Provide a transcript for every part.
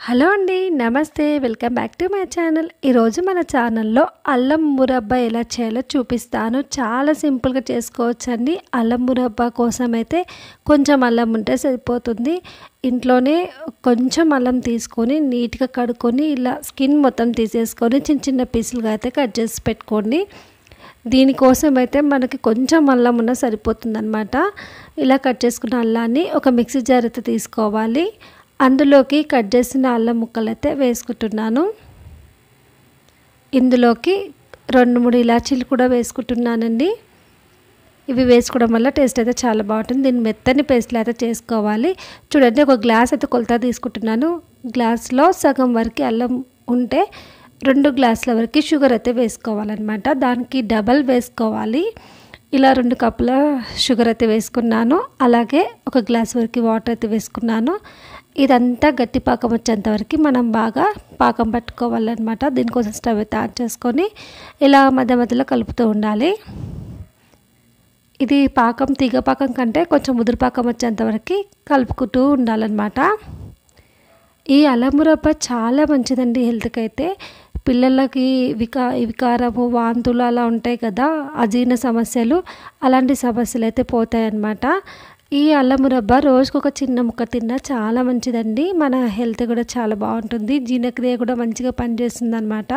Hello అండి, నమస్తే. Welcome back to my channel. ఈరోజు మన ఛానల్లో అల్లం మురబ్బా ఎలా చేయాలో చూపిస్తాను. చాలా సింపుల్గా చేసుకోవచ్చండి. అల్లం మురబ్బా కోసం అయితే కొంచెం అల్లం ఉంటే సరిపోతుంది. ఇంట్లోనే కొంచెం అల్లం తీసుకొని నీట్గా కడుక్కొని ఇలా స్కిన్ మొత్తం తీసేసుకొని చిన్న చిన్న పీసులుగా అయితే కట్ చేసి పెట్టుకోండి. దీనికోసం అయితే మనకి కొంచెం అల్లం ఉన్న సరిపోతుందన్నమాట. ఇలా కట్ చేసుకున్న అల్లాన్ని ఒక మిక్సీ జార్ అయితే తీసుకోవాలి. అందులోకి కట్ చేసిన అల్లం ముక్కలు అయితే వేసుకుంటున్నాను. ఇందులోకి 2-3 ఇలాచీలు కూడా వేసుకుంటున్నానండి. ఇవి వేసుకోవడం వల్ల టేస్ట్ అయితే చాలా బాగుంటుంది. దీన్ని మెత్తని పేస్ట్లు అయితే చేసుకోవాలి. చూడండి, ఒక గ్లాస్ అయితే కొలత తీసుకుంటున్నాను. గ్లాస్లో సగం వరకు అల్లం ఉంటే 2 గ్లాసుల వరకు షుగర్ అయితే వేసుకోవాలన్నమాట. దానికి డబల్ వేసుకోవాలి. ఇలా 2 కప్పుల షుగర్ అయితే వేసుకున్నాను. అలాగే ఒక గ్లాస్ వరకు వాటర్ అయితే వేసుకున్నాను. ఇదంతా గట్టి పాకం వచ్చేంత వరకు మనం బాగా పాకం పట్టుకోవాలన్నమాట. దీనికోసం స్టవ్ అయితే ఆన్ చేసుకొని ఇలా మధ్య మధ్యలో కలుపుతూ ఉండాలి. ఇది పాకం తీగ పాకం కంటే కొంచెం ముదురు పాకం వచ్చేంత వరకు కలుపుకుంటూ ఉండాలన్నమాట. ఈ అల్లం మురబ్బా చాలా మంచిదండి హెల్త్కి అయితే. పిల్లలకి వికారము, వాంతులు అలా ఉంటాయి కదా, అజీర్ణ సమస్యలు, అలాంటి సమస్యలు అయితే పోతాయి అన్నమాట. ఈ అల్లం మురబ్బా రోజుకు ఒక చిన్న ముక్క తిన్నా చాలా మంచిదండి. మన హెల్త్ కూడా చాలా బాగుంటుంది. జీర్ణక్రియ కూడా మంచిగా పనిచేస్తుంది అనమాట.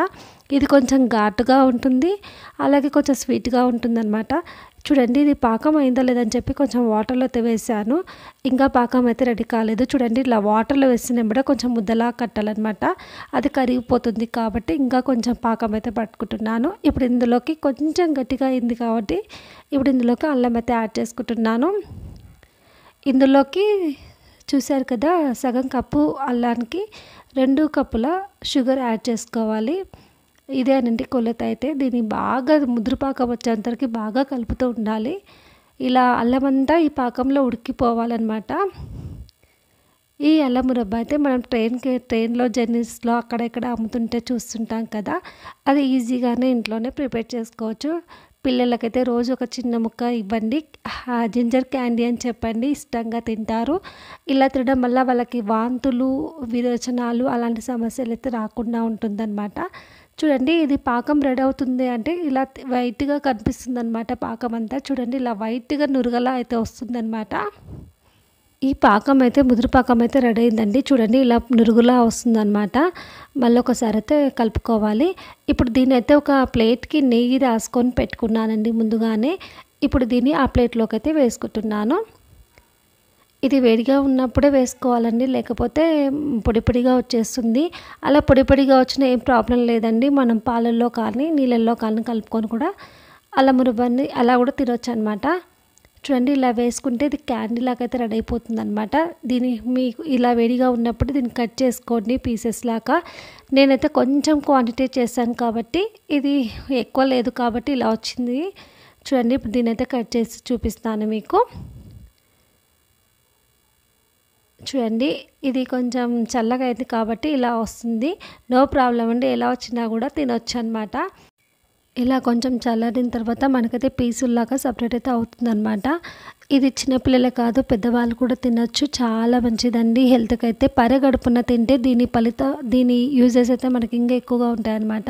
ఇది కొంచెం ఘాటుగా ఉంటుంది, అలాగే కొంచెం స్వీట్గా ఉంటుందన్నమాట. చూడండి, ఇది పాకం అయిందో లేదని చెప్పి కొంచెం వాటర్లో అయితే వేసాను. ఇంకా పాకం అయితే రెడీ కాలేదు. చూడండి, ఇలా వాటర్లో వేసినప్పుడు కొంచెం ముద్దలా కట్టాలన్నమాట. అది కరిగిపోతుంది కాబట్టి ఇంకా కొంచెం పాకం అయితే పట్టుకుంటున్నాను. ఇప్పుడు ఇందులోకి కొంచెం గట్టిగా అయింది కాబట్టి ఇప్పుడు ఇందులోకి అల్లం అయితే యాడ్ చేసుకుంటున్నాను. ఇందులోకి చూశారు కదా, సగం కప్పు అల్లానికి 2 కప్పుల షుగర్ యాడ్ చేసుకోవాలి. ఇదేనండి కొలత అయితే. దీన్ని బాగా ముదురు పాకం వచ్చేంతవరకు బాగా కలుపుతూ ఉండాలి. ఇలా అల్లం అంతా ఈ పాకంలో ఉడికిపోవాలన్నమాట. ఈ అల్లం మురబ్బా అయితే మనం ట్రైన్లో జర్నీస్లో అక్కడెక్కడ అమ్ముతుంటే చూస్తుంటాం కదా, అది ఈజీగానే ఇంట్లోనే ప్రిపేర్ చేసుకోవచ్చు. పిల్లలకైతే రోజు ఒక చిన్న ముక్క ఇవ్వండి. జింజర్ క్యాండీ అని చెప్పండి, ఇష్టంగా తింటారు. ఇలా తినడం వల్ల వాళ్ళకి వాంతులు, విరోచనాలు అలాంటి సమస్యలు అయితే రాకుండా ఉంటుందన్నమాట. చూడండి, ఇది పాకం రెడీ అవుతుంది అంటే ఇలా వైట్గా కనిపిస్తుంది అనమాట. పాకం అంతా చూడండి, ఇలా వైట్గా నురగలా అయితే వస్తుందన్నమాట. ఈ పాకం అయితే ముదురు పాకం అయితే రెడీ అయిందండి. చూడండి, ఇలా నురుగులా వస్తుందన్నమాట. మళ్ళీ ఒకసారి అయితే కలుపుకోవాలి. ఇప్పుడు దీన్ని అయితే ఒక ప్లేట్కి నెయ్యి రాసుకొని పెట్టుకున్నానండి ముందుగానే. ఇప్పుడు దీన్ని ఆ ప్లేట్లోకి అయితే వేసుకుంటున్నాను. ఇది వేడిగా ఉన్నప్పుడే వేసుకోవాలండి, లేకపోతే పొడి పొడిగా వచ్చేస్తుంది. అలా పొడి పొడిగా వచ్చినా ఏం ప్రాబ్లం లేదండి. మనం పాలల్లో కానీ నీళ్ళల్లో కానీ కలుపుకొని కూడా అల్లం మురబ్బాని అలా కూడా తినొచ్చు అనమాట. చూడండి, ఇలా వేసుకుంటే ఇది క్యాండీ లాగా అయితే రెడీ అయిపోతుంది అనమాట. దీన్ని మీకు ఇలా వేడిగా ఉన్నప్పుడు దీన్ని కట్ చేసుకోండి పీసెస్ లాగా. నేనైతే కొంచెం క్వాంటిటీ చేశాను కాబట్టి ఇది ఎక్కువ లేదు కాబట్టి ఇలా వచ్చింది. చూడండి, ఇప్పుడు దీన్ని అయితే కట్ చేసి చూపిస్తాను మీకు. చూడండి, ఇది కొంచెం చల్లగా అయింది కాబట్టి ఇలా వస్తుంది. నో ప్రాబ్లం అండి, ఎలా వచ్చినా కూడా తినొచ్చు అనమాట. ఇలా కొంచెం చల్లారిన తర్వాత మనకైతే పీసుల్లాగా సపరేట్ అయితే అవుతుందన్నమాట. ఇది చిన్నపిల్లలే కాదు, పెద్దవాళ్ళు కూడా తినొచ్చు. చాలా మంచిదండి హెల్త్కి అయితే. పరగడుపున తింటే దీని యూజెస్ అయితే మనకి ఇంకా ఎక్కువగా ఉంటాయన్నమాట.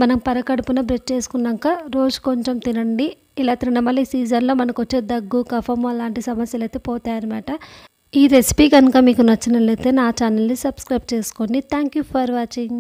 మనం పరగడుపున బ్రష్ చేసుకున్నాక రోజు కొంచెం తినండి. ఇలా తినడం వల్ల ఈ సీజన్లో మనకు వచ్చే దగ్గు, కఫం అలాంటి సమస్యలు అయితే పోతాయన్నమాట. ఈ రెసిపీ కనుక మీకు నచ్చినట్లయితే నా ఛానల్ని సబ్స్క్రైబ్ చేసుకోండి. Thank you for watching.